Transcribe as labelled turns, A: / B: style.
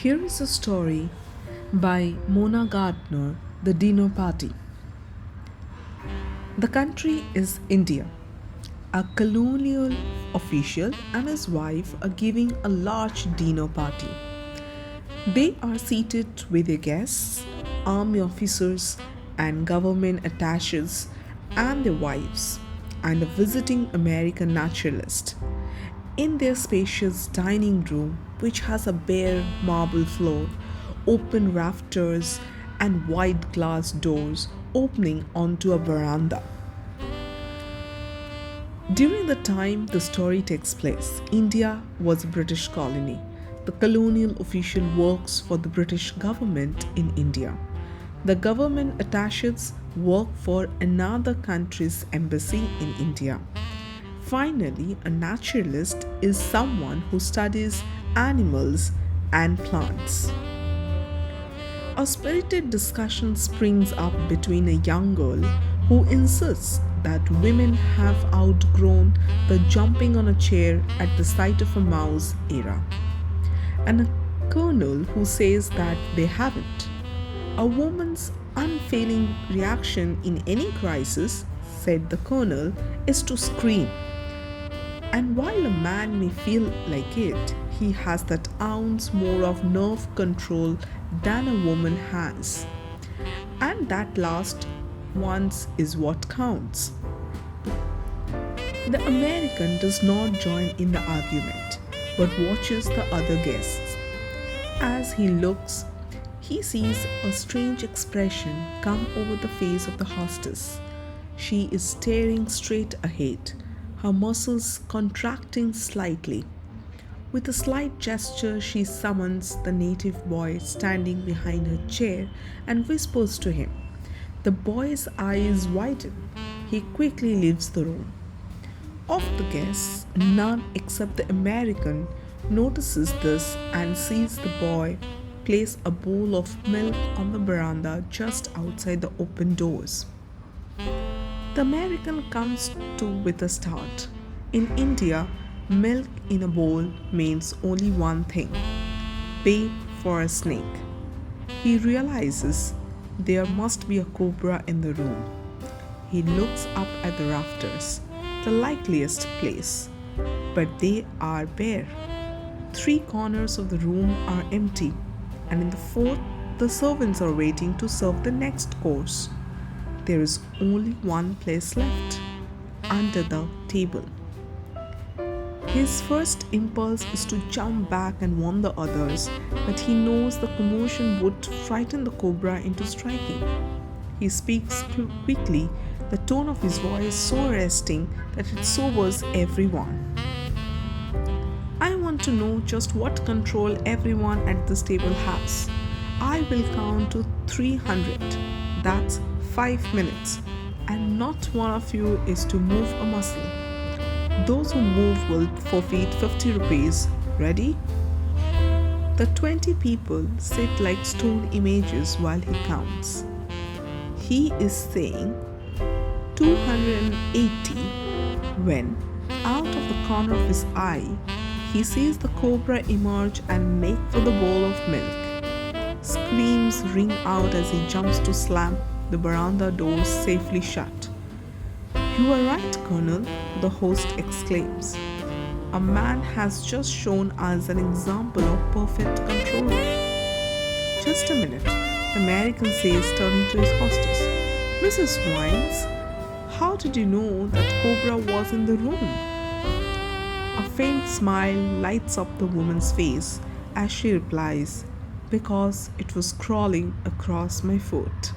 A: Here is a story by Mona Gardner, The Dinner Party. The country is India. A colonial official and his wife are giving a large dinner party. They are seated with their guests, army officers, and government attachés, and their wives, and a visiting American naturalist. In their spacious dining room, which has a bare marble floor, open rafters, and wide glass doors opening onto a veranda. During the time the story takes place, India was a British colony. The colonial official works for the British government in India. The government attachés work for another country's embassy in India. Finally, a naturalist is someone who studies animals and plants. A spirited discussion springs up between a young girl who insists that women have outgrown the jumping on a chair at the sight of a mouse era, and a colonel who says that they haven't. A woman's unfailing reaction in any crisis, said the colonel, is to scream. And while a man may feel like it, he has that ounce more of nerve control than a woman has. And that last once is what counts. The American does not join in the argument, but watches the other guests. As he looks, he sees a strange expression come over the face of the hostess. She is staring straight ahead, her muscles contracting slightly. With a slight gesture, she summons the native boy standing behind her chair and whispers to him. The boy's eyes widen. He quickly leaves the room. Of the guests, none except the American notices this and sees the boy place a bowl of milk on the veranda just outside the open doors. The American comes to with a start. In India, milk in a bowl means only one thing: pay for a snake. He realizes there must be a cobra in the room. He looks up at the rafters, the likeliest place, but they are bare. 3 corners of the room are empty, and in the fourth, the servants are waiting to serve the next course. There is only one place left: under the table. His first impulse is to jump back and warn the others, but he knows the commotion would frighten the cobra into striking. He speaks quickly, the tone of his voice so arresting that it sobers everyone. I want to know just what control everyone at this table has. I will count to 300. That's 5 minutes, and not one of you is to move a muscle. Those who move will forfeit 50 rupees. Ready? The 20 people sit like stone images while he counts. He is saying 280 when, out of the corner of his eye, he sees the cobra emerge and make for the bowl of milk. Screams ring out as he jumps to slam the veranda doors safely shut. You are right, Colonel, the host exclaims. A man has just shown us an example of perfect control. Just a minute, the American says, turning to his hostess. Mrs. Wines, how did you know that cobra was in the room? A faint smile lights up the woman's face as she replies, because it was crawling across my foot.